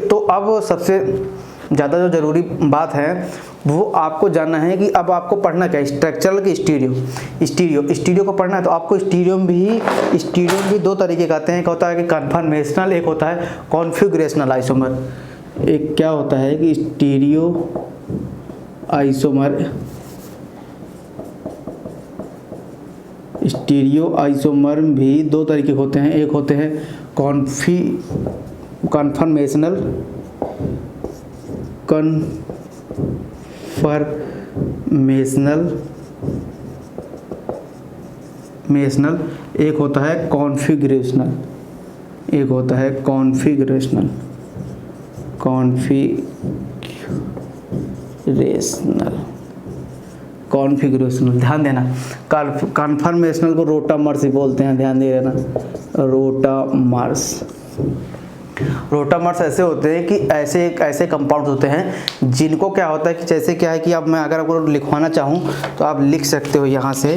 तो अब सबसे ज़्यादा जो ज़रूरी बात है वो आपको जानना है कि अब आपको पढ़ना क्या है, स्ट्रक्चरल की स्टीरियो को पढ़ना है। तो आपको स्टीरियो में भी दो तरीके के आते हैं। एक होता है कि कन्फर्मेशनल, एक होता है कॉन्फ़िगरेशनल आइसोमर। एक क्या होता है कि स्टीरियो आइसोमर भी दो तरीके के होते हैं। एक होते हैं कन्फर्मेशनल, एक होता है कॉन्फ़िगरेशनल। ध्यान देना, कन्फर्मेशनल को रोटामर्स ही बोलते हैं, ध्यान दे देना, रोटामर्स ऐसे होते हैं कि ऐसे कंपाउंड होते हैं जिनको क्या होता है कि जैसे क्या है कि अब मैं अगर आपको लिखवाना चाहूँ तो आप लिख सकते हो यहाँ से।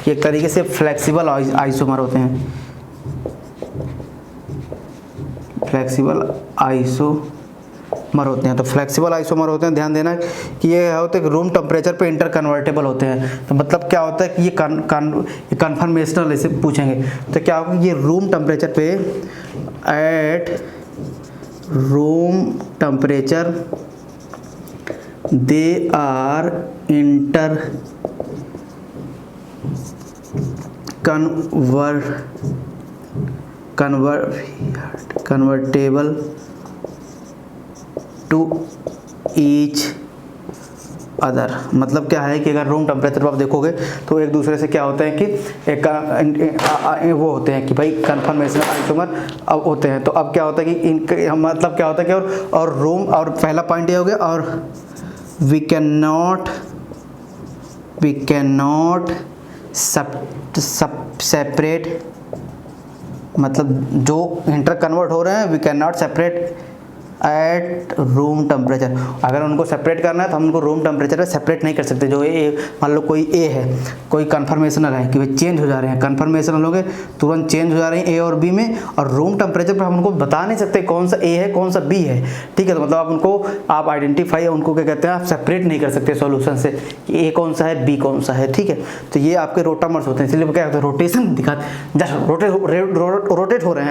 एक तरीके से फ्लेक्सिबल आइसोमर होते हैं, तो फ्लेक्सिबल आइसोमर होते हैं। ध्यान देना कि ये होते हैं रूम टेम्परेचर पे इंटर कन्वर्टेबल होते हैं। तो मतलब क्या होता है कि ये कन्फर्मेशनल ऐसे पूछेंगे तो क्या होगा, ये रूम टेम्परेचर पे at room temperature they are interconvertible to each other. मतलब क्या है कि अगर रूम टेम्परेचर पर आप देखोगे तो एक दूसरे से क्या होता है कि वो होते हैं कि भाई कन्फर्मेशनल आइसोमर अब होते हैं। तो अब क्या होता है कि इनके मतलब क्या होता है कि और रूम, और पहला पॉइंट ये हो गया, और वी कैन नॉट सेपरेट, मतलब जो इंटर कन्वर्ट हो रहे हैं we can not separate at room temperature. अगर उनको सेपरेट करना है तो हम उनको रूम टेम्परेचर पे सेपरेट नहीं कर सकते। जो ए, मान लो कोई ए है, कोई कन्फर्मेशनल है कि भाई चेंज हो जा रहे हैं, कन्फर्मेशनल हो गए तुरंत चेंज हो जा रहे हैं ए और बी में, और रूम टेम्परेचर पर हम उनको बता नहीं सकते कौन सा ए है कौन सा बी है, ठीक है। तो मतलब आप आइडेंटिफाई, उनको क्या कहते हैं, आप सेपरेट नहीं कर सकते सॉल्यूशन से कि ए कौन सा है बी कौन सा है, ठीक है। तो ये आपके रोटामर्स होते हैं। इसलिए क्या होता है, रोटेशन दिखाते, जस्ट रोटेट हो रहे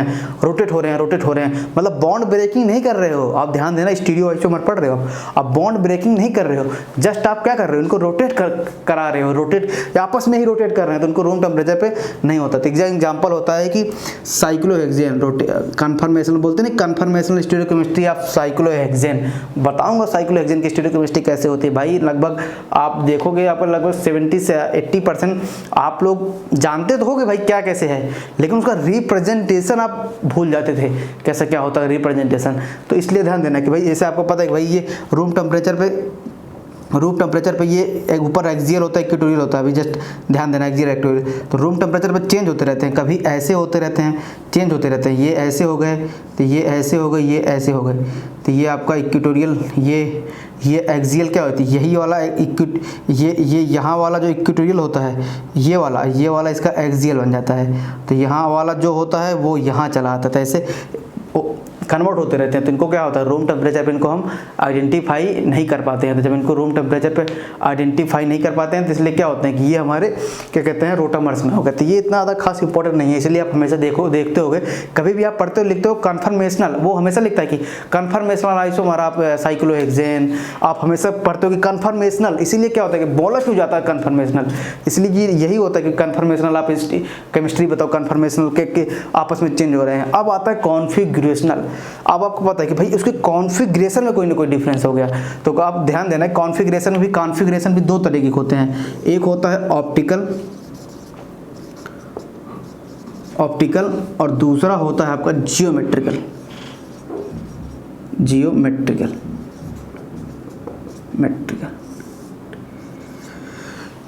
हैं, मतलब बॉन्ड ब्रेकिंग नहीं कर रहे हो आप। ध्यान देना, स्टीरियो आइसोमर पढ़ रहे हो आप, बॉन्ड ब्रेकिंग नहीं कर रहे हो, जस्ट आप क्या कर रहे हो, इनको रोटेट करा रहे हो, आपस में ही रोटेट कर रहे हैं, तो उनको रूम टेम्परेचर पे नहीं होता। तो एग्जांपल होता है कि साइक्लोहेक्सेन, कन्फर्मेशनल बोलते हैं, कन्फर्मेशनल स्टीरियोकेमिस्ट्री ऑफ साइक्लोहेक्सेन। बताऊंगा साइक्लोहेक्सेन की स्टीरियोकेमिस्ट्री कैसे होती है। भाई लगभग आप देखोगे यहाँ पर लगभग 70 से 80% आप लोग जानते तो होगे भाई क्या कैसे है, लेकिन उसका रिप्रेजेंटेशन आप भूल जाते थे कैसा क्या होता है रिप्रेजेंटेशन। तो इसलिए ध्यान देना कि भाई जैसे आपको पता है कि भाई ये रूम टेम्परेचर पे ये एक ऊपर एक्सियल होता है, इक्वेटोरियल होता है। अभी जस्ट ध्यान देना, एक्सियल इक्वेटोरियल, तो रूम टेम्परेचर पे चेंज होते रहते हैं, कभी ऐसे होते रहते हैं, चेंज होते रहते हैं, ये ऐसे हो गए तो ये ऐसे हो गए, ये ऐसे हो गए, तो ये आपका इक्वेटोरियल, ये एक्सियल क्या होती है, यही वाला ये यहाँ वाला जो इक्वेटोरियल होता है, ये वाला इसका एक्सियल बन जाता है। तो यहाँ वाला जो होता है वो यहाँ चला आता था, ऐसे कन्वर्ट होते रहते हैं। तो इनको क्या होता है, रूम टेम्परेचर पे इनको हम आइडेंटिफाई नहीं कर पाते हैं। तो जब इनको रूम टेम्परेचर पे आइडेंटिफाई नहीं कर पाते हैं तो इसलिए क्या होते हैं कि ये हमारे क्या कहते हैं रोटामर्स में हो गए। तो ये इतना ज़्यादा खास इंपॉर्टेंट नहीं है, इसलिए आप हमेशा देखते होगे, कभी भी आप पढ़ते हो लिखते हो कन्फर्मेशनल, वो हमेशा लिखता है कि कन्फर्मेशनल आइसोमर, आप साइक्लोहेक्सेन आप हमेशा पढ़ते हो कि कन्फर्मेशनल। इसीलिए क्या होता है कि बोला क्यों जाता है कन्फर्मेशनल, इसलिए यही होता है कि कन्फर्मेशनल, आप केमिस्ट्री बताओ कन्फर्मेशनल के आपस में चेंज हो रहे हैं। अब आता है कॉन्फिगरेशनल। अब आपको पता है कि भाई उसके कॉन्फ़िगरेशन में कोई ना कोई डिफरेंस हो गया। तो आप ध्यान देना, कॉन्फ़िगरेशन भी दो तरीके के होते हैं। एक होता है ऑप्टिकल और दूसरा होता है आपका जियोमेट्रिकल।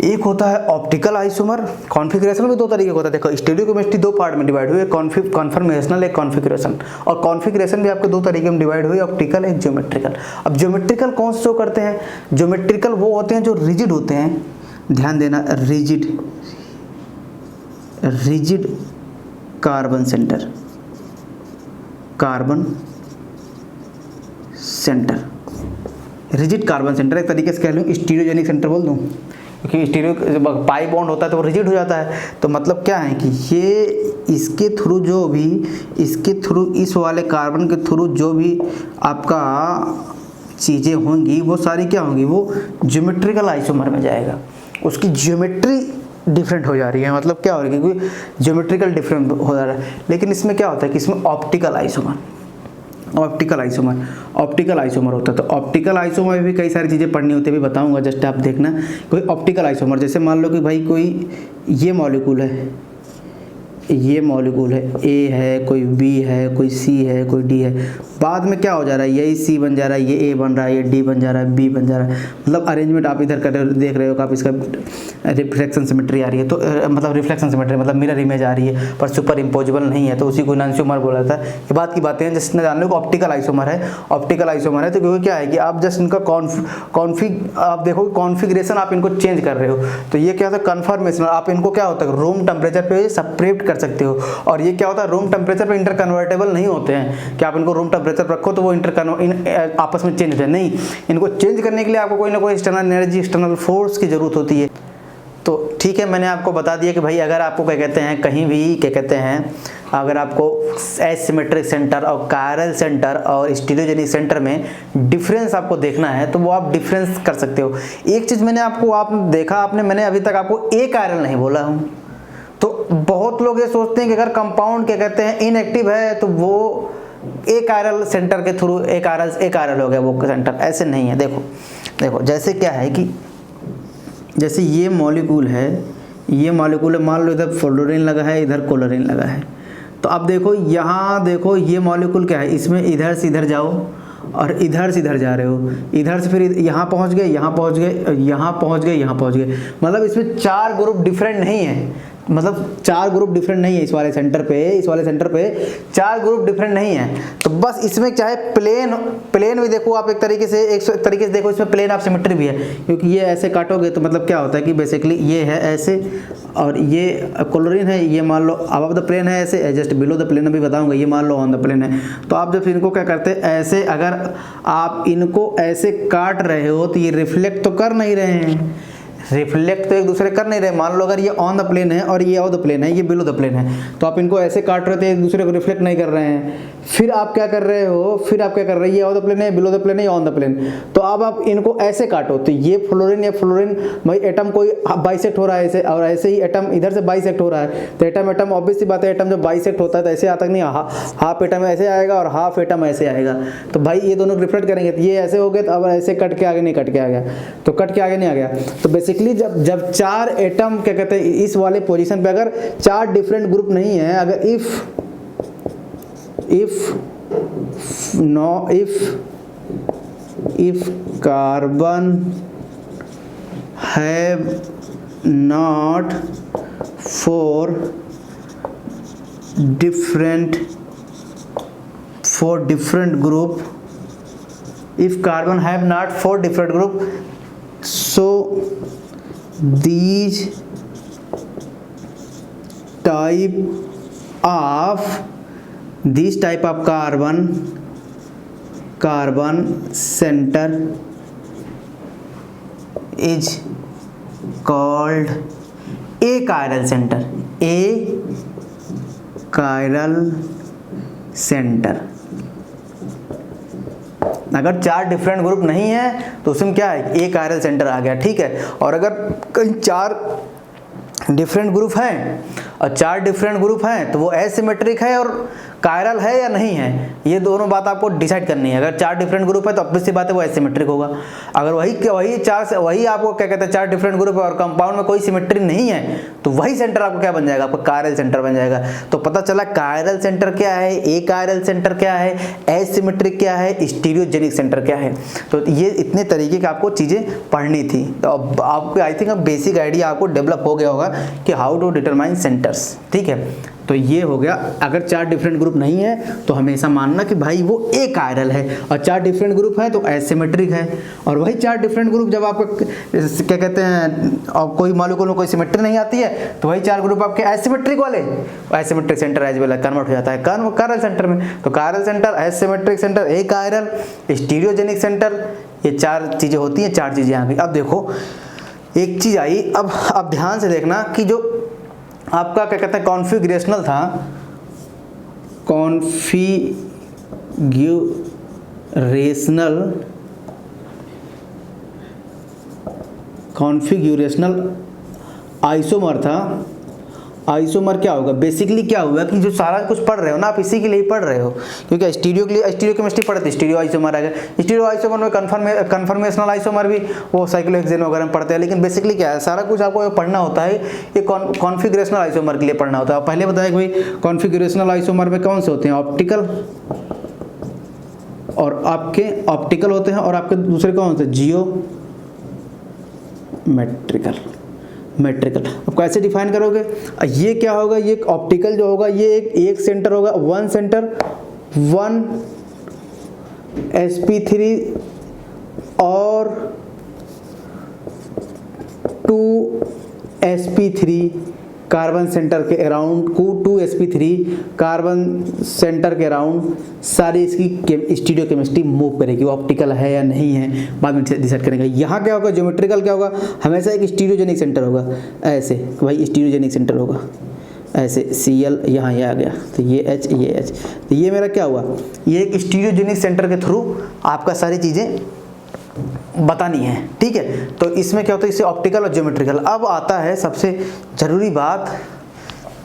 एक होता है ऑप्टिकल आइसोमर। कॉन्फ़िगरेशन में दो तरीके का होता है। देखो स्टीरियोकेमिस्ट्री दो पार्ट में डिवाइड हुई है, कन्फर्मेशनल एक कॉन्फ़िगरेशन, और कॉन्फ़िगरेशन भी आपके दो तरीके में डिवाइड हुई है, ऑप्टिकल एक जियोमेट्रिकल। अब जियोमेट्रिकल कौन से शो करते हैं, जियोमेट्रिकल वो होते हैं जो रिजिड होते हैं, ध्यान देना, rigid carbon centre, rigid carbon centre, एक तरीके से कह लूँ स्टीरियोजेनिक सेंटर बोल दूँ, क्योंकि स्टीरियो जब पाई बॉन्ड होता है तो वो रिजिड हो जाता है। तो मतलब क्या है कि ये इसके थ्रू जो भी, इसके थ्रू इस वाले कार्बन के थ्रू जो भी आपका चीज़ें होंगी वो सारी क्या होंगी, वो ज्योमेट्रिकल आइसोमर में जाएगा, उसकी ज्योमेट्री डिफरेंट हो जा रही है। मतलब क्या हो रही है, क्योंकि ज्योमेट्रिकल डिफरेंट हो जा रहा है। लेकिन इसमें क्या होता है कि इसमें ऑप्टिकल आइसोमर होता है। तो ऑप्टिकल आइसोमर में भी कई सारी चीज़ें पढ़नी होती है, भी बताऊंगा, जस्ट आप देखना। कोई ऑप्टिकल आइसोमर, जैसे मान लो कि भाई कोई ये मॉलिक्यूल है, ए है, कोई बी है, कोई सी है, कोई डी है, बाद में क्या हो जा रहा है, यही सी बन जा रहा है, ये ए बन रहा है, ये डी बन जा रहा है, बी बन जा रहा है। मतलब अरेंजमेंट आप इधर कर देख रहे हो कि आप इसका रिफ्लेक्शन सिमेट्री आ रही है, तो मतलब रिफ्लेक्शन सिमेट्री मतलब मिरर इमेज आ रही है पर सुपर इम्पोजिबल नहीं है, तो उसी को इनैंशियोमर बोला था। ये बात की बातें हैं, जिसने जान लो कि ऑप्टिकल आइसोमर है। तो क्योंकि क्या है कि आप जस्ट इनका आप देखो कॉन्फ़िगरेशन आप इनको चेंज कर रहे हो, तो ये क्या होता है कन्फर्मेशन, आप इनको क्या होता है रूम टेम्परेचर पे सेपरेट कर सकते हो। और ये क्या होता है रूम टेम्परेचर पे इंटर कन्वर्टेबल नहीं होते हैं कि आप इनको रूम टेम्परेचर पर रखो तो वो आपस में चेंज हो जाए, नहीं, इनको चेंज करने के लिए आपको कोई ना कोई एक्सटर्नल एनर्जी, एक्सटर्नल फोर्स की जरूरत होती है। तो ठीक है, मैंने आपको बता दिया कि भाई अगर आपको क्या कहते हैं कहीं भी क्या कहते हैं, अगर आपको एसिमेट्रिक सेंटर और कायरल सेंटर और स्टीरियोजेनिक सेंटर में डिफरेंस आपको देखना है तो वो आप डिफरेंस कर सकते हो। एक चीज़ मैंने आप देखा आपने, मैंने अभी तक आपको ए कायरल नहीं बोला हूँ। तो बहुत लोग ये सोचते हैं कि अगर कंपाउंड क्या कहते हैं इनएक्टिव है तो वो ए कायरल सेंटर के थ्रू ए कायरल हो गया वो सेंटर, ऐसे नहीं है। देखो जैसे क्या है कि जैसे ये मॉलिक्यूल है, मान लो इधर फ्लोरीन लगा है, इधर क्लोरीन लगा है। तो अब देखो यहाँ देखो ये मॉलिक्यूल क्या है, इसमें इधर से इधर जाओ और इधर से इधर जा रहे हो, इधर से फिर यहाँ पहुँच गए, यहाँ पहुँच गए, यहाँ पहुँच गए, यहाँ पहुँच गए। मतलब इसमें 4 ग्रुप डिफरेंट नहीं है, मतलब 4 ग्रुप डिफरेंट नहीं है इस वाले सेंटर पे 4 ग्रुप डिफरेंट नहीं है। तो बस इसमें चाहे प्लेन भी देखो आप, एक तरीके से देखो इसमें प्लेन ऑफ सिमेट्री भी है, क्योंकि ये ऐसे काटोगे तो मतलब क्या होता है कि बेसिकली ये है ऐसे और ये क्लोरीन है, ये मान लो अबव द प्लेन है ऐसे, जस्ट बिलो द प्लेन अभी बताऊंगा, ये मान लो ऑन द प्लेन है। तो आप जब इनको क्या करते हैं ऐसे, अगर आप इनको ऐसे काट रहे हो तो ये रिफ्लेक्ट तो कर नहीं रहे हैं, रिफ्लेक्ट तो एक दूसरे कर नहीं रहे। मान लो अगर ये ऑन द प्लेन है और ये ऑन द प्लेन है, ये बिलो द प्लेन है, तो आप इनको ऐसे काट रहे थे एक दूसरे को रिफ्लेक्ट नहीं कर रहे हैं। फिर आप क्या कर रहे हो, ये ऑन द प्लेन है, बिलो द प्लेन है, ये ऑन द प्लेन। तो अब आप इनको ऐसे काटो तो ये फ्लोरीन भाई एटम कोई बाइसेक्ट हो रहा है ऐसे, और ऐसे ही एटम इधर से बाइसेक्ट हो रहा है। तो एटम ऑब्वियस सी बात है, एटम जब बाइसेक्ट होता है तो ऐसे आता नहीं, हाफ एटम ऐसे आएगा और हाफ एटम ऐसे आएगा। तो भाई ये दोनों रिफ्लेक्ट करेंगे, तो ये ऐसे हो गए, तो अब ऐसे कट के आगे नहीं कट के आ गया, तो कट के आगे नहीं आ गया। तो बेसिकली जब 4 एटम क्या कहते हैं इस वाले पोजीशन पे अगर 4 डिफरेंट ग्रुप नहीं है, अगर if carbon have not 4 different group, if carbon have not 4 different group, so these type of carbon center is called achiral center। अगर 4 डिफरेंट ग्रुप नहीं है तो उसमें क्या है एक कायरल सेंटर आ गया, ठीक है। और अगर कहीं 4 डिफरेंट ग्रुप हैं और 4 डिफरेंट ग्रुप हैं तो वो एसिमेट्रिक है और कायरल है या नहीं है, ये दोनों बात आपको डिसाइड करनी है। अगर 4 डिफरेंट ग्रुप है तो ऑब्वियस सी बात है वो एसिमेट्रिक होगा। अगर वही आपको क्या कहते हैं 4 डिफरेंट ग्रुप है और कंपाउंड में कोई सिमेट्री नहीं है तो वही सेंटर आपको क्या बन जाएगा, आपका कायरल सेंटर बन जाएगा। तो पता चला कायरल सेंटर क्या है, ए कायरल सेंटर क्या है, एसिमेट्रिक क्या है, स्टीरियोजेनिक सेंटर क्या है। तो ये इतने तरीके की आपको चीज़ें पढ़नी थी। तो अब आपको आई थिंक अब बेसिक आइडिया आपको डेवलप हो गया होगा कि हाउ टू डिटरमाइन सेंटर्स, ठीक है। तो ये हो गया। अगर 4 डिफरेंट ग्रुप नहीं है तो हमेशा मानना कि भाई वो एक कायरल है, और 4 डिफरेंट ग्रुप है तो एसिमेट्रिक है। और वही 4 डिफरेंट ग्रुप जब आपको क्या कहते हैं, और कोई मॉलिक्यूल में कोई सिमेट्री नहीं आती है तो वही 4 ग्रुप आपके एसिमेट्रिक वाले, asymmetric centre as well convert हो जाता है कायरल सेंटर में। तो कायरल सेंटर, एसिमेट्रिक सेंटर, एक कायरल, स्टीरियोजेनिक सेंटर, ये 4 चीज़ें होती हैं, 4 चीज़ें आ गई। अब देखो एक चीज़ आई, अब ध्यान से देखना कि जो आपका क्या कहते हैं कॉन्फ़िगरेशनल था, कॉन्फ़िगरेशनल आइसोमर था। आइसोमर क्या होगा, बेसिकली क्या हुआ कि जो सारा कुछ पढ़ रहे हो ना आप इसी के लिए पढ़ रहे हो, क्योंकि स्टीरियो के लिए स्टीरियो केमिस्ट्री पढ़ते, स्टीरियो आइसोमर आ गया। स्टीरियो आइसोमर में कन्फर्मेशनल आइसोमर भी वो साइक्लोहेक्सेन वगैरह में पढ़ते हैं, लेकिन बेसिकली क्या है सारा कुछ आपको पढ़ना होता है ये कॉन्फ़िगरेशनल आइसोमर के लिए पढ़ना होता है। पहले बताया कि भाई कॉन्फ़िगरेशनल आइसोमर में कौन से होते हैं, ऑप्टिकल, और आपके ऑप्टिकल होते हैं, और आपके दूसरे कौन होते हैं, जियोमेट्रिकल। अब कैसे डिफाइन करोगे, ये क्या होगा, ये ऑप्टिकल जो होगा ये एक सेंटर होगा, 1 सेंटर 1 sp3 और 2 sp3 कार्बन सेंटर के अराउंड, 2 sp3 कार्बन सेंटर के अराउंड सारी इसकी स्टीरियो केमिस्ट्री मूव करेगी, ऑप्टिकल है या नहीं है बाद में डिसाइड करेंगे। यहाँ क्या होगा, ज्योमेट्रिकल क्या होगा, हमेशा एक स्टीरियोजेनिक सेंटर होगा, ऐसे भाई स्टीरियोजेनिक सेंटर होगा, ऐसे Cl यहाँ ये आ गया, तो ये H ये H, तो ये मेरा क्या हुआ, ये एक स्टीरियोजेनिक सेंटर के थ्रू आपका सारी चीज़ें बतानी है, ठीक है। तो इसमें क्या होता है, इससे ऑप्टिकल और ज्योमेट्रिकल। अब आता है सबसे ज़रूरी बात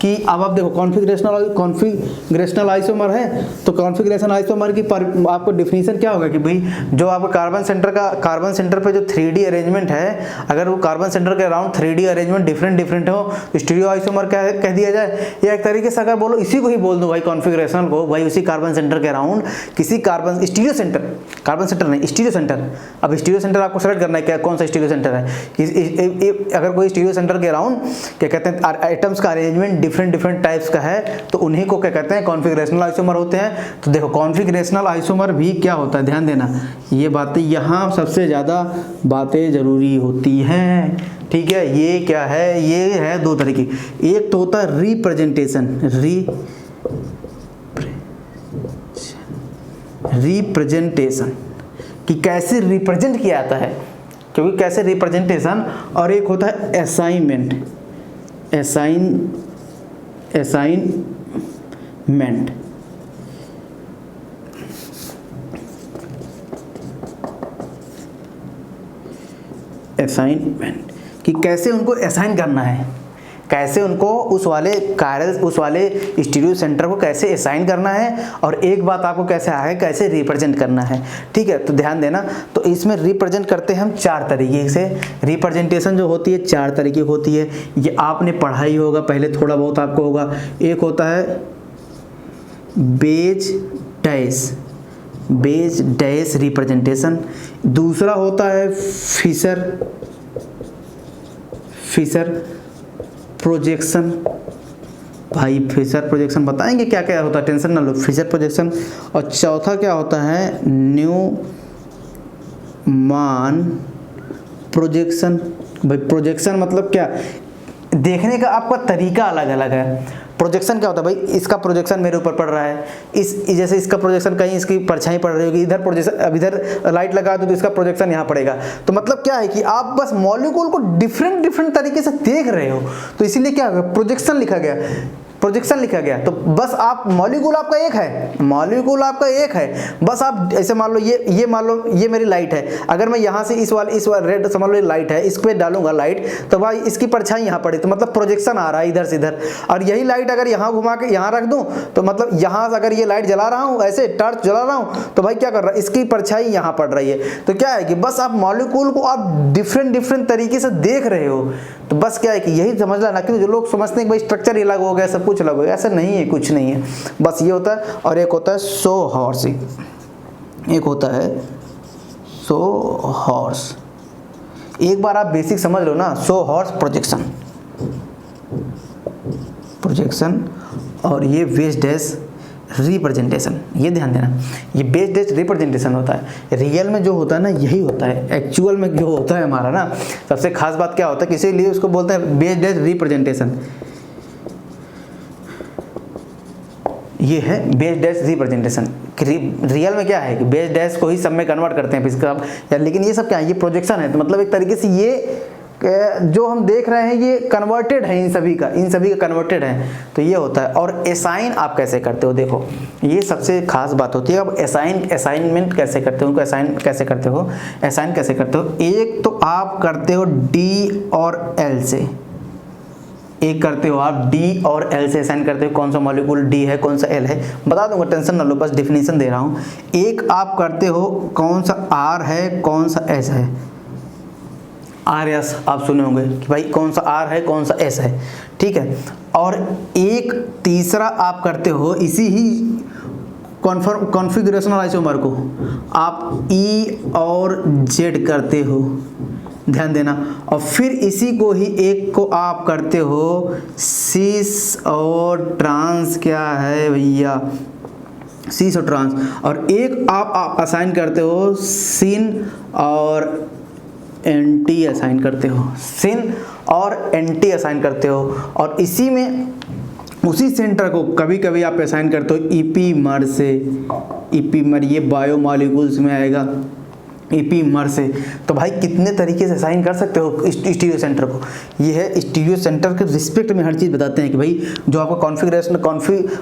कि अब आप देखो कॉन्फ़िगरेशनल आइसोमर है, तो कॉन्फ़िगरेशन आइसोमर की आपको डिफिनीशन क्या होगा कि भाई जो आपका कार्बन सेंटर पे जो 3D अरेंजमेंट है, अगर वो कार्बन सेंटर के अराउंड 3D अरेंजमेंट डिफरेंट हो तो स्टीरियो आइसोमर क्या कह दिया जाए, या एक तरीके से अगर बोलो इसी को ही बोल दो भाई कॉन्फ़िगरेशनल को, भाई उसी कार्बन सेंटर के अराउंड किसी स्टीरियो सेंटर, कार्बन सेंटर नहीं स्टीरियो सेंटर। अब स्टीरियो सेंटर आपको सेलेक्ट करना है क्या, कौन सा स्टीरियो सेंटर है, अगर कोई स्टीरियो सेंटर के अराउंड क्या कहते हैं आइटम्स का अरेंजमेंट डिफरेंट टाइप्स का है तो उन्हीं को क्या कहते हैं कॉन्फ़िगरेशनल आइसोमर होते हैं। तो देखो कॉन्फ़िगरेशनल आइसोमर भी क्या होता है, ध्यान देना, ये बातें यहाँ सबसे ज़्यादा बातें ज़रूरी होती हैं, ठीक है। ये क्या है, ये है 2 तरीके, एक तो होता है रिप्रेजेंटेशन कि कैसे रिप्रेजेंट किया जाता है, क्योंकि कैसे रिप्रेजेंटेशन, और एक होता है असाइनमेंट। असाइनमेंट कि कैसे उनको असाइन करना है, कैसे उनको उस वाले स्टीरियो सेंटर को कैसे असाइन करना है, और एक बात आपको कैसे आए कैसे रिप्रेजेंट करना है, ठीक है। तो ध्यान देना, तो इसमें रिप्रेजेंट करते हैं हम 4 तरीके से। रिप्रेजेंटेशन जो होती है 4 तरीके की होती है, ये आपने पढ़ा ही होगा पहले, थोड़ा बहुत आपको होगा। एक होता है बेज डैश रिप्रेजेंटेशन, दूसरा होता है फिशर प्रोजेक्शन। भाई फिशर प्रोजेक्शन बताएंगे क्या क्या होता है, टेंशन ना लो, फिशर प्रोजेक्शन। और चौथा क्या होता है, न्यूमान प्रोजेक्शन। भाई प्रोजेक्शन मतलब क्या, देखने का आपका तरीका अलग अलग है। प्रोजेक्शन क्या होता है, भाई इसका प्रोजेक्शन मेरे ऊपर पड़ रहा है, जैसे इसका प्रोजेक्शन कहीं इसकी परछाई पड़ रही होगी, इधर प्रोजेक्शन, अब इधर लाइट लगा दो तो इसका प्रोजेक्शन यहाँ पड़ेगा। तो मतलब क्या है कि आप बस मॉलिक्यूल को डिफरेंट तरीके से देख रहे हो, तो इसीलिए क्या है प्रोजेक्शन लिखा गया। तो बस आप मॉलिक्यूल आपका एक है, बस आप ऐसे मान लो ये मेरी लाइट है, अगर मैं यहाँ से इस रेड समझ लो लाइट है, इस पे डालूंगा लाइट तो भाई इसकी परछाई यहाँ पड़ी, तो मतलब प्रोजेक्शन आ रहा है इधर से इधर। और यही लाइट अगर यहाँ घुमा के यहाँ रख दूँ तो मतलब यहाँ से अगर ये लाइट जला रहा हूँ, ऐसे टॉर्च जला रहा हूँ, तो भाई क्या कर रहा है, इसकी परछाई यहाँ पड़ रही है। तो क्या है कि बस आप मॉलिक्यूल को आप डिफरेंट तरीके से देख रहे हो, तो बस क्या है कि यही समझ ला ना, कि जो लोग समझते हैं कि भाई स्ट्रक्चर अलग हो गया, सब कुछ अलग हो गया, ऐसा नहीं है, कुछ नहीं है, बस ये होता है। और एक होता है सो हॉर्स, एक बार आप बेसिक समझ लो ना, सो हॉर्स प्रोजेक्शन, और ये बेस डैश रिप्रेजेंटेशन, ये ध्यान देना, ये बेस डैश रिप्रेजेंटेशन होता है। रियल में जो होता है ना यही होता है, एक्चुअल में जो होता है हमारा ना सबसे खास बात क्या होता है, किसी लिए उसको बोलते हैं बेस डैश रिप्रेजेंटेशन। ये है बेस डैश रिप्रेजेंटेशन। रियल में क्या है कि बेस डैश को ही सब में कन्वर्ट करते हैं इसका यार, लेकिन ये सब क्या है, ये प्रोजेक्शन है। तो मतलब एक तरीके से ये जो हम देख रहे हैं ये कन्वर्टेड है, इन सभी का कन्वर्टेड है। तो ये होता है। और असाइन आप कैसे करते हो, देखो ये सबसे खास बात होती है। अब असाइनमेंट कैसे करते हो, उनको असाइन कैसे करते हो, असाइन कैसे करते हो। एक तो आप करते हो डी और एल से, एक करते हो आप डी और एल से असाइन करते हो, कौन सा मॉलिक्यूल डी है कौन सा एल है बता दूंगा, टेंशन ना लो, बस डिफिनीशन दे रहा हूँ। एक आप करते हो कौन सा आर है कौन सा एस है, आर एस आप सुने होंगे कि भाई कौन सा आर है कौन सा एस है, ठीक है। और एक तीसरा आप करते हो इसी ही कॉन्फ़िगरेशनल आइसोमर को आप ई और जेड करते हो, ध्यान देना। और फिर इसी को ही एक को आप करते हो सिस और ट्रांस, क्या है भैया सिस और ट्रांस। और एक आप असाइन करते हो सिन और एंटी असाइन करते हो, सिन और एंटी असाइन करते हो। और इसी में उसी सेंटर को कभी कभी आप असाइन करते हो ईपीमर से, ईपीमर ये बायोमॉलिक्यूल्स में आएगा, ईपीमर से। तो भाई कितने तरीके से असाइन कर सकते हो स्टीरियो सेंटर को। ये है स्टीरियो सेंटर के रिस्पेक्ट में हर चीज़ बताते हैं कि भाई जो आपका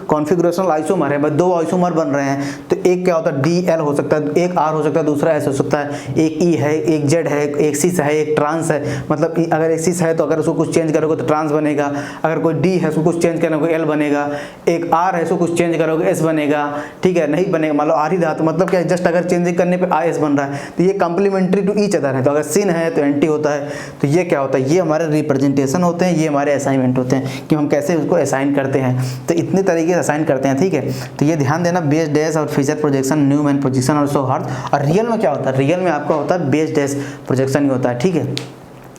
कॉन्फ़िगरेशनल आइसोमर है, भाई दो आइसोमर बन रहे हैं तो एक क्या होता है डी एल हो सकता है, एक आर हो सकता है, दूसरा एस हो सकता है, एक ई है एक जेड है, एक सिस है एक ट्रांस है। मतलब अगर एक सिस है तो अगर उसको कुछ चेंज करोगे तो ट्रांस बनेगा, अगर कोई डी है उसको कुछ चेंज करोगे एल बनेगा, एक आर है उसको कुछ चेंज करोगे एस बनेगा, ठीक है। नहीं बनेगा मान लो आर ही रहा तो मतलब क्या है जस्ट अगर चेंजिंग करने पर आई एस बन रहा है, तो ये कंप्लीमेंट्री टू ईच अदर है। तो अगर सिन है तो एंटी होता है। तो ये क्या होता है, ये हमारे रिप्रेजेंटेशन होते हैं, ये हमारे असाइनमेंट होते हैं कि हम कैसे उसको असाइन करते हैं। तो इतने तरीके से असाइन करते हैं, ठीक है। तो ये ध्यान देना, बेस डैश और फीचर प्रोजेक्शन, न्यूमैन प्रोजेक्शन और सो हर्थ। और रियल में क्या होता है, रियल में आपका होता है बेस डैश प्रोजेक्शन ही होता है, ठीक है।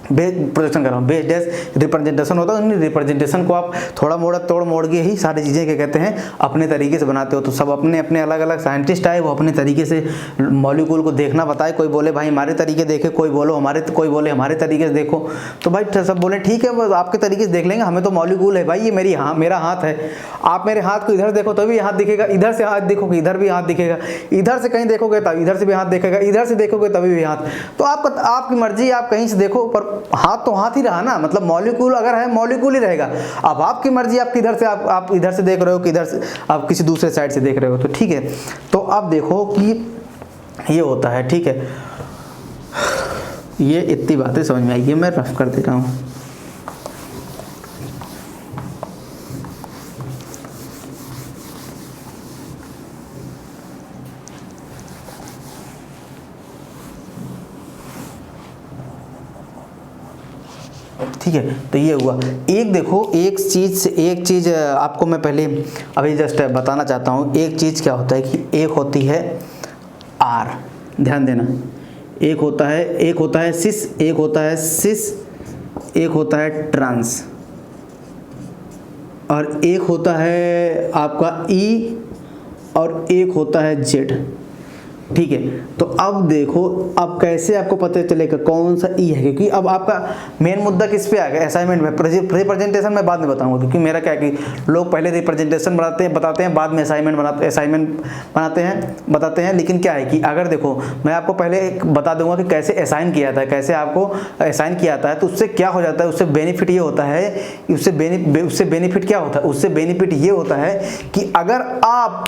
बेस प्रोजेक्शन कर रहा हूँ, बेस डैश रिप्रेजेंटेशन होता है। उन रिप्रेजेंटेशन को आप थोड़ा मोड़ा तोड़ मोड़ के ही सारी चीज़ें क्या कहते हैं अपने तरीके से बनाते हो। तो सब अपने अपने अलग अलग साइंटिस्ट आए, वो अपने तरीके से मॉलिक्यूल को देखना बताए। कोई बोले भाई हमारे तरीके देखे, कोई बोले हमारे तरीके से देखो। तो भाई सब बोले ठीक है वो आपके तरीके से देख लेंगे, हमें तो मॉलिक्यूल है भाई, ये मेरा हाथ है। आप मेरे हाथ को इधर देखो तभी हाथ दिखेगा, इधर से हाथ देखोगे इधर भी हाथ दिखेगा, इधर से कहीं देखोगे तब इधर से भी हाथ दिखेगा, इधर से देखोगे तभी भी हाथ। तो आपकी मर्जी, आप कहीं से देखो पर हाथ तो हाथ ही रहा ना, मतलब मॉलिक्यूल अगर है मॉलिक्यूल ही रहेगा। अब आपकी मर्जी, आप किधर से आप इधर से देख रहे हो, किधर से आप किसी दूसरे साइड से देख रहे हो, तो ठीक है। तो अब देखो कि ये होता है, ठीक है। ये इतनी बातें समझ में आई, ये मैं रफ कर दे रहा हूँ। ठीक है। तो ये हुआ एक, देखो एक चीज़ आपको मैं पहले अभी जस्ट बताना चाहता हूँ। एक चीज़ क्या होता है कि एक होती है आर, ध्यान देना, एक होता है सिस, एक होता है ट्रांस, और एक होता है आपका ई, और एक होता है जेड, ठीक है। तो अब देखो अब कैसे आपको पता चलेगा कौन सा ई है, क्योंकि अब आपका मेन मुद्दा किस पे आ गया, असाइनमेंट में। रिप्रेजेंटेशन मैं बाद में बताऊंगा, क्योंकि मेरा क्या है कि लोग पहले रिप्रेजेंटेशन बताते हैं बाद में असाइनमेंट बताते हैं। लेकिन क्या है कि अगर देखो मैं आपको पहले बता दूंगा कि कैसे असाइन किया था, कैसे आपको असाइन किया जाता है। तो उससे क्या हो जाता है, उससे बेनिफिट ये होता है, उससे बेनिफिट क्या होता है, उससे बेनिफिट ये होता है कि अगर आप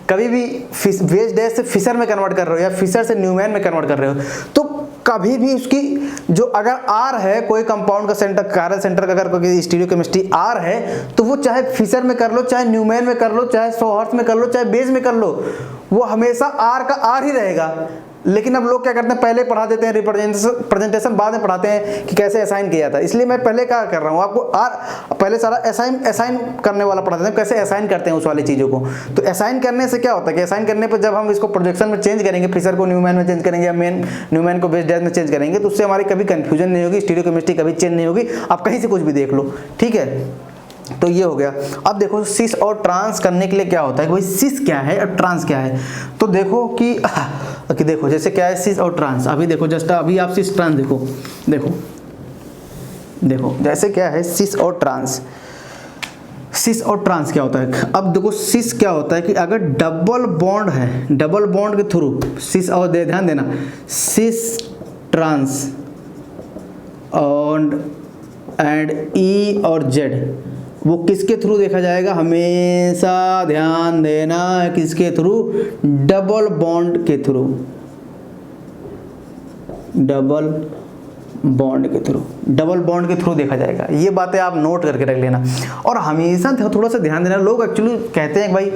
कभी भी बेस डैश से फिशर में कन्वर्ट कर रहे हो या फिशर से न्यूमैन में कन्वर्ट कर रहे हो, तो कभी भी उसकी जो अगर आर है कोई कंपाउंड का सेंटर, कायरल सेंटर का अगर कोई स्टीरियोकेमिस्ट्री आर है, तो वो चाहे फिशर में कर लो, चाहे न्यूमैन में कर लो, चाहे सोहर्थ में कर लो, चाहे बेस में कर लो, वो हमेशा आर का आर ही रहेगा। लेकिन अब लोग क्या करते हैं, पहले पढ़ा देते हैं प्रेजेंटेशन, बाद में पढ़ाते हैं कि कैसे असाइन किया था। इसलिए मैं पहले क्या कर रहा हूँ, आपको पहले सारा असाइन करने वाला पढ़ाते हैं, कैसे असाइन करते हैं उस वाली चीज़ों को। तो असाइन करने से क्या होता है कि असाइन करने पर जब हम इसको प्रोजेक्शन में चेंज करेंगे, फिशर को न्यूमैन में चेंज करेंगे या न्यूमैन को बेस डैश में चेंज करेंगे, तो उससे हमारी कभी कन्फ्यूजन नहीं होगी, स्टीरियोकेमिस्ट्री कभी चेंज नहीं होगी। आप कहीं से कुछ भी देख लो, ठीक है। तो ये हो गया। अब देखो सिस और ट्रांस करने के लिए क्या होता है कि भाई सिस क्या है और ट्रांस क्या है। तो देखो कि देखो जैसे क्या है सिस और ट्रांस, अभी देखो जस्ट अभी आप सिस ट्रांस देखो, देखो जैसे क्या है सिस और ट्रांस। सिस और ट्रांस क्या होता है, अब देखो सिस क्या होता है कि अगर डबल बॉन्ड है, डबल बॉन्ड के थ्रू सिस और ध्यान देना सिस ट्रांस और एंड ई और जेड, वो किसके थ्रू देखा जाएगा, हमेशा ध्यान देना किसके थ्रू, डबल बॉन्ड के थ्रू, डबल बॉन्ड के थ्रू, डबल बॉन्ड के थ्रू देखा जाएगा। ये बातें आप नोट करके रख लेना। और हमेशा थोड़ा सा ध्यान देना, लोग एक्चुअली कहते हैं भाई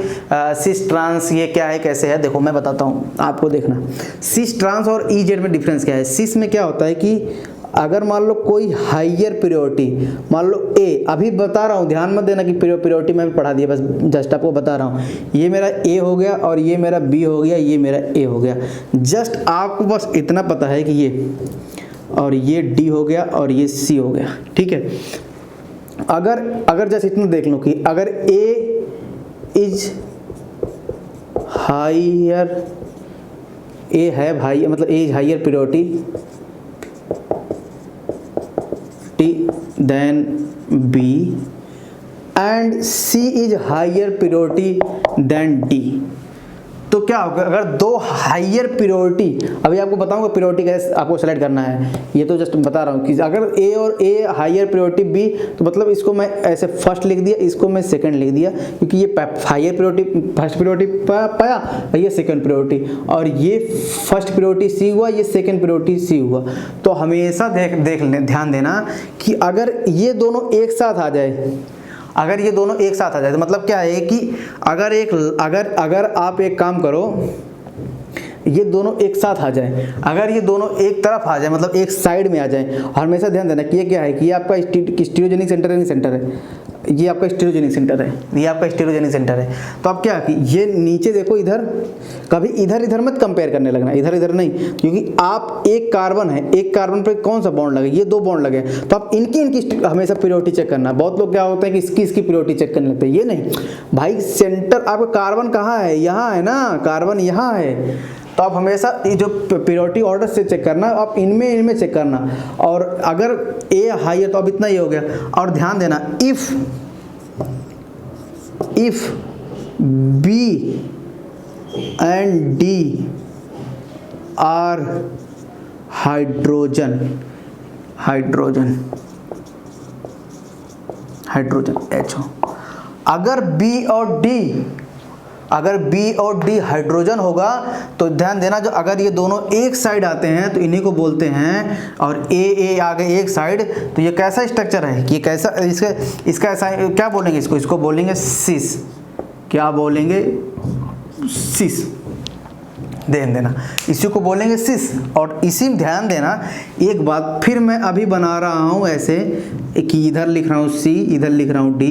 सिस ट्रांस ये क्या है कैसे है, देखो मैं बताता हूँ आपको, देखना सिस ट्रांस और ई जेड में डिफरेंस क्या है। सिस में क्या होता है कि अगर मान लो कोई हाइयर प्रियोरिटी, मान लो ए, अभी बता रहा हूँ ध्यान मत देना कि प्रियोरिटी मैं पढ़ा दिया, बस जस्ट आपको बता रहा हूँ, ये मेरा ए हो गया और ये मेरा बी हो गया, ये मेरा ए हो गया, जस्ट आपको बस इतना पता है कि ये और ये डी हो गया और ये सी हो गया, ठीक है। अगर जस्ट इतना देख लो कि अगर ए इज हाइयर, ए है भाई मतलब A is higher priority than B and C is higher priority than D, तो क्या होगा, अगर दो हाइयर प्रियोरिटी, अभी आपको बताऊंगा प्रियोरिटी कैसे आपको सेलेक्ट करना है, ये तो जस्ट बता रहा हूँ कि अगर ए और ए हाइयर प्रियोरिटी बी, तो मतलब इसको मैं ऐसे फर्स्ट लिख दिया, इसको मैं सेकंड लिख दिया, क्योंकि ये हाइयर प्रियोरिटी फर्स्ट प्रियोरिटी पाया, ये सेकंड प्रियोरिटी, और ये फर्स्ट प्रियोरिटी सी हुआ, ये सेकंड प्रियोरिटी सी हुआ। तो हमेशा ध्यान देना कि अगर ये दोनों एक साथ आ जाए, अगर ये दोनों एक साथ आ जाए तो मतलब क्या है कि अगर आप एक काम करो, ये दोनों एक साथ आ जाए, अगर ये दोनों एक तरफ आ जाए मतलब एक साइड में आ जाए, हमेशा ध्यान देना कि ये क्या है कि ये आपका स्टीरियोजेनिक सेंटर है, सेंटर है, ये आपका स्टीरियोजेनिक सेंटर है, ये आपका स्टीरियोजेनिक सेंटर है। तो आप क्या कि ये नीचे देखो, इधर कभी इधर मत कंपेयर करने लगना, इधर नहीं, क्योंकि आप एक कार्बन है, एक कार्बन पे कौन सा बॉन्ड लगे, ये दो बॉन्ड लगे, तो आप इनकी हमेशा प्रियोरिटी चेक करना। बहुत लोग क्या होता है कि इसकी प्रियोरिटी चेक करने लगते हैं, ये नहीं भाई, सेंटर आपका कार्बन कहाँ है, यहाँ है ना, कार्बन यहाँ है, तो आप हमेशा ये जो प्रियोरिटी ऑर्डर से चेक करना, आप इनमें चेक करना। और अगर ए हाई है तो अब इतना ही हो गया। और ध्यान देना if B and D are hydrogen H हो, अगर बी और डी हाइड्रोजन होगा तो ध्यान देना, जो अगर ये दोनों एक साइड आते हैं तो इन्हीं को बोलते हैं, और ए आ गए एक साइड, तो ये कैसा स्ट्रक्चर है कि कैसा, इसका ऐसा क्या बोलेंगे, इसको बोलेंगे सिस, क्या बोलेंगे, सिस, ध्यान देना इसी को बोलेंगे सिस। और इसी में ध्यान देना एक बात, फिर मैं अभी बना रहा हूँ ऐसे कि इधर लिख रहा हूँ सी, इधर लिख रहा हूँ डी,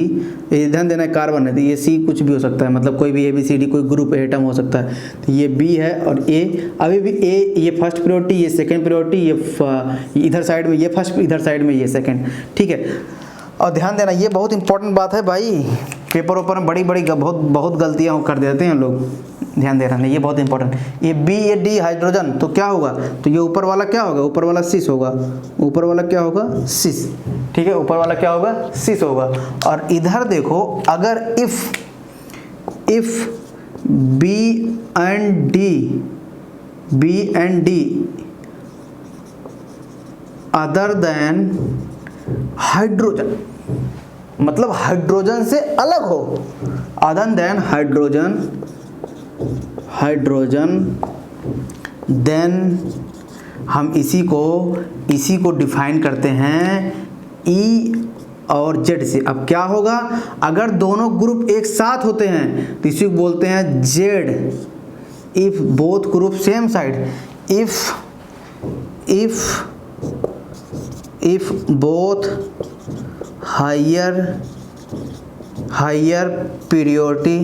ध्यान देना कार्बन है तो ये सी कुछ भी हो सकता है, मतलब कोई भी ABCD कोई ग्रुप एटम हो सकता है, तो ये बी है और ए, अभी भी ए ये फर्स्ट प्रियोरिटी, ये सेकंड प्रियोरिटी, ये इधर साइड में ये फर्स्ट, इधर साइड में ये सेकंड, ठीक है। और ध्यान देना ये बहुत इंपॉर्टेंट बात है भाई, पेपर ऊपर में बड़ी बहुत गलतियाँ कर देते हैं लोग, ध्यान दे रहा नहीं, ये बहुत इंपॉर्टेंट। ये बी ए डी हाइड्रोजन, तो क्या होगा, तो ये ऊपर वाला क्या होगा, ऊपर वाला सिस होगा, ऊपर वाला क्या होगा, सिस, ठीक है, ऊपर वाला क्या होगा, सिस होगा। और इधर देखो, अगर if B and D other than hydrogen, मतलब हाइड्रोजन से अलग हो, अदर देन हाइड्रोजन, देन हम इसी को डिफाइन करते हैं ई और जेड से। अब क्या होगा, अगर दोनों ग्रुप एक साथ होते हैं तो इसी को बोलते हैं Z, if both group same side, if both higher priority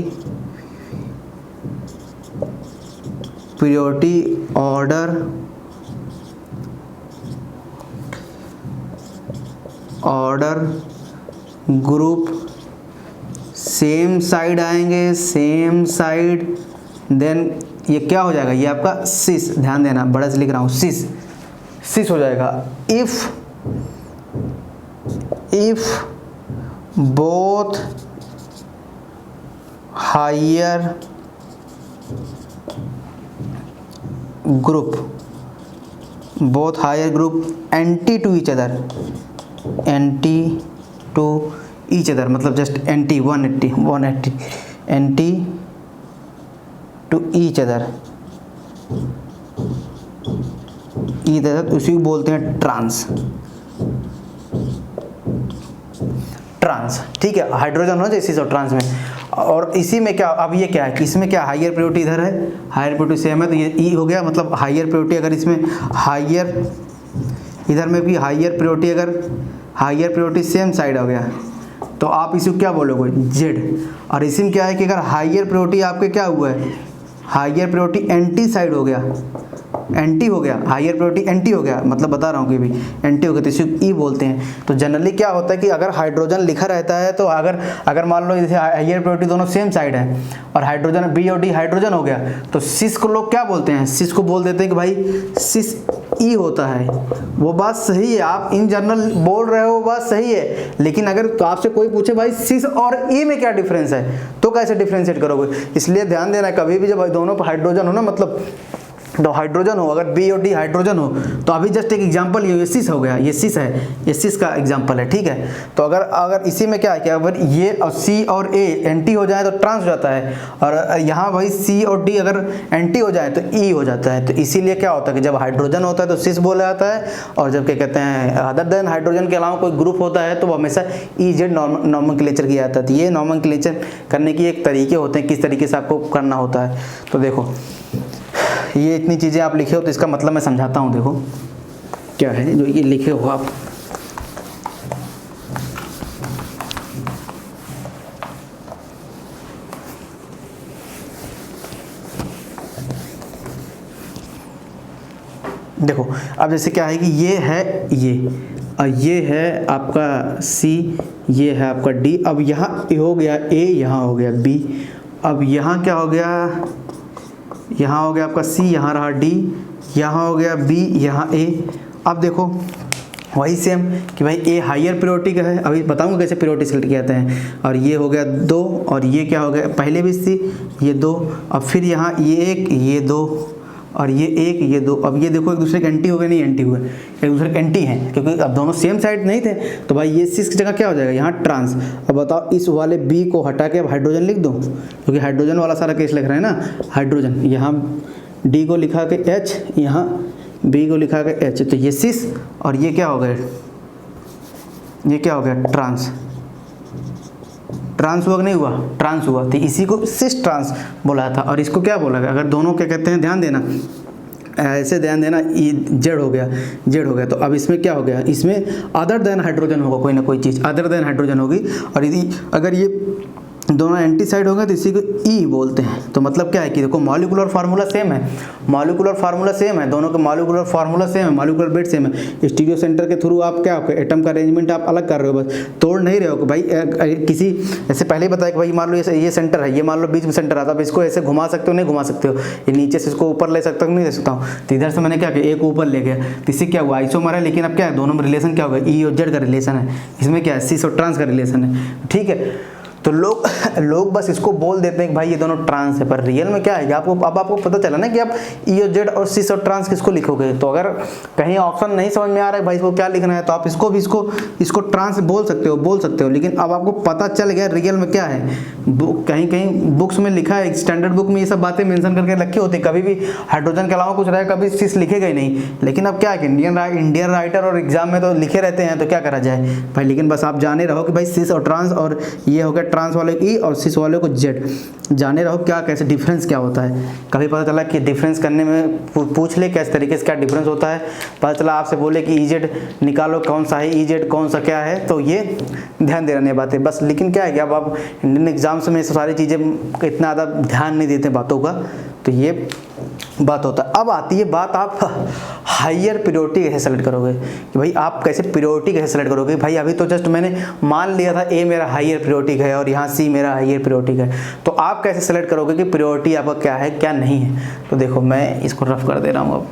order group same side आएंगे, सेम साइड, देन ये क्या हो जाएगा, ये आपका सिस, ध्यान देना बड़ा से लिख रहा हूँ, सिस, सिस हो जाएगा। If both higher group anti to each other, मतलब just anti 180 anti to each other, उसी को बोलते हैं ट्रांस। ठीक है, हाइड्रोजन हो जैसे सब ट्रांस में। और इसी में क्या, अब ये क्या है कि इसमें क्या हायर प्रायोरिटी इधर है, हायर प्रायोरिटी सेम है, तो ये ई हो गया, मतलब हायर प्रायोरिटी अगर इसमें हायर, इधर में भी हायर प्रायोरिटी, अगर हायर प्रायोरिटी सेम साइड हो गया तो आप इसे क्या बोलोगे, जेड। और इसी में क्या है कि अगर हायर प्रायोरिटी आपके क्या हुआ है, हायर प्रायोरिटी एंटी साइड हो गया, एंटी हो गया, हायर प्रायोरिटी एंटी हो गया, मतलब बता रहा हूँ कि भी एंटी हो गया तो इसे ई बोलते हैं। तो जनरली क्या होता है कि अगर हाइड्रोजन लिखा रहता है तो अगर मान लो जैसे हायर प्रायोरिटी दोनों सेम साइड है और हाइड्रोजन बी और डी हाइड्रोजन हो गया, तो सिस को लोग क्या बोलते हैं, सिस को बोल देते हैं कि भाई सिस ई होता है। वो बात सही है, आप इन जनरल बोल रहे हो, वो बात सही है, लेकिन अगर तो आपसे कोई पूछे भाई सिस और ई में क्या डिफरेंस है, तो कैसे डिफरेंशिएट करोगे। इसलिए ध्यान देना, कभी भी जब दोनों पर हाइड्रोजन हो ना, मतलब तो हाइड्रोजन हो, अगर बी और डी हाइड्रोजन हो, तो अभी जस्ट एक एग्जांपल ये सिस हो गया, ये सिस है, ये सिस का एग्जांपल है, ठीक है। तो अगर इसी में क्या है कि अगर ये और सी और ए एंटी हो जाए तो ट्रांस हो जाता है, और यहाँ भाई सी और डी अगर एंटी हो जाए तो ई हो जाता है। तो इसीलिए क्या होता है कि जब हाइड्रोजन होता है तो सिस बोला जाता है, और जब क्या कहते हैं अदर देन हाइड्रोजन के अलावा कोई ग्रुप होता है तो वो हमेशा ई जेड नॉमेनक्लेचर किया जाता है। तो ये नॉमेनक्लेचर करने की एक तरीके होते हैं, किस तरीके से आपको करना होता है। तो देखो ये इतनी चीज़ें आप लिखे हो, तो इसका मतलब मैं समझाता हूँ। देखो क्या है जो ये लिखे हो आप, देखो अब जैसे क्या है कि ये है ये, और ये है आपका सी, ये है आपका डी। अब यहाँ हो गया ए, यहाँ हो गया बी, अब यहाँ क्या हो गया, यहाँ हो गया आपका सी, यहाँ रहा डी, यहाँ हो गया बी, यहाँ ए। अब देखो वही सेम कि भाई ए हायर प्रायोरिटी का है, अभी बताऊंगा कैसे प्रायोरिटी सेलेक्ट किया जाता है। और ये हो गया 2, और ये क्या हो गया, पहले भी सी, ये 2, अब फिर यहाँ ये 1, ये 2, और ये 1, ये 2। अब ये देखो एक दूसरे के एंटी हो गए, नहीं एंटी हुए, एक दूसरे के एंटी हैं, क्योंकि अब दोनों सेम साइड नहीं थे। तो भाई ये सिस की जगह क्या हो जाएगा, यहाँ ट्रांस। अब बताओ इस वाले बी को हटा के अब हाइड्रोजन लिख दो, क्योंकि हाइड्रोजन वाला सारा केस लिख रहे हैं ना, हाइड्रोजन। यहाँ डी को लिखा के एच, यहाँ बी को लिखा के एच, तो ये सिस, और ये क्या हो गया, ये क्या हो गया, ट्रांस। ट्रांस हुआ नहीं हुआ, ट्रांस हुआ, तो इसी को सिस ट्रांस बोला था। और इसको क्या बोला गया, अगर दोनों क्या कहते हैं, ध्यान देना, ऐसे ध्यान देना, जेड हो गया, जेड हो गया। तो अब इसमें क्या हो गया, इसमें अदर देन हाइड्रोजन होगा, कोई ना कोई चीज़ अदर देन हाइड्रोजन होगी। और यदि अगर ये दोनों एंटी साइड होंगे तो इसी को ई बोलते हैं। तो मतलब क्या है कि देखो मॉलिक्यूलर फार्मूला सेम है, मॉलिक्यूलर फार्मूला सेम है, दोनों का मॉलिक्यूलर फार्मूला सेम है, मॉलिक्यूलर वेट सेम है। स्टीरियो सेंटर के थ्रू आप क्या होगा, एटम का अरेंजमेंट आप अलग कर रहे हो, बस तोड़ नहीं रहे हो कि भाई किसी, जैसे पहले ही बताया कि भाई मान लो ये सेंटर है, ये मान लो बीच में सेंटर आता है, इसको ऐसे घुमा सकते हो, नहीं घुमा सकते हो, ये नीचे से इसको ऊपर ले सकता हूँ, नहीं ले सकता हूँ। तो इधर से मैंने क्या किया, एक ऊपर ले गया, तो इससे क्या हुआ, आइसोमर है, लेकिन अब क्या है, दोनों में रिलेशन क्या होगा, ई और जेड का रिलेशन है, इसमें क्या है, सिस और ट्रांस का रिलेशन है, ठीक है। तो लोग बस इसको बोल देते हैं कि भाई ये दोनों ट्रांस है, पर रियल में क्या है कि आपको पता चला ना कि आप ई और जेड और सिस और ट्रांस किसको लिखोगे। तो अगर कहीं ऑप्शन नहीं समझ में आ रहा है भाई इसको क्या लिखना है, तो आप इसको ट्रांस बोल सकते हो, लेकिन अब आपको पता चल गया रियल में क्या है। कहीं बुक्स में लिखा है, स्टैंडर्ड बुक में ये सब बातें मेंशन करके रखी होती है, कभी भी हाइड्रोजन के अलावा कुछ रहेगा, कभी सिस लिखेगा ही नहीं। लेकिन अब क्या है कि इंडियन राइटर और एग्जाम में तो लिखे रहते हैं, तो क्या करा जाए भाई। लेकिन बस आप जाने रहो कि भाई सिस और ट्रांस, और ये हो गया ट्रांस वाले ई और सिस वाले को जेड, जाने रहो क्या कैसे डिफरेंस क्या होता है। कभी पता चला कि डिफरेंस करने में पूछ ले कैसे तरीके से क्या डिफरेंस होता है, पता चला आपसे बोले कि ई जेड निकालो कौन सा है, ई जेड कौन सा क्या है, तो ये ध्यान दे रही बातें बस। लेकिन क्या है कि अब आप इंडियन एग्जाम्स में सारी चीज़ें इतना ज़्यादा ध्यान नहीं देते बातों का, तो ये बात होता है। अब आती है बात, आप हायर प्रायोरिटी कैसे सेलेक्ट करोगे, कि भाई आप कैसे प्रायोरिटी कैसे सेलेक्ट करोगे। भाई अभी तो जस्ट मैंने मान लिया था ए मेरा हायर प्रायोरिटी है और यहाँ सी मेरा हायर प्रायोरिटी है, तो आप कैसे सेलेक्ट करोगे कि प्रायोरिटी आपका क्या है क्या नहीं है। तो देखो मैं इसको रफ कर दे रहा हूँ अब।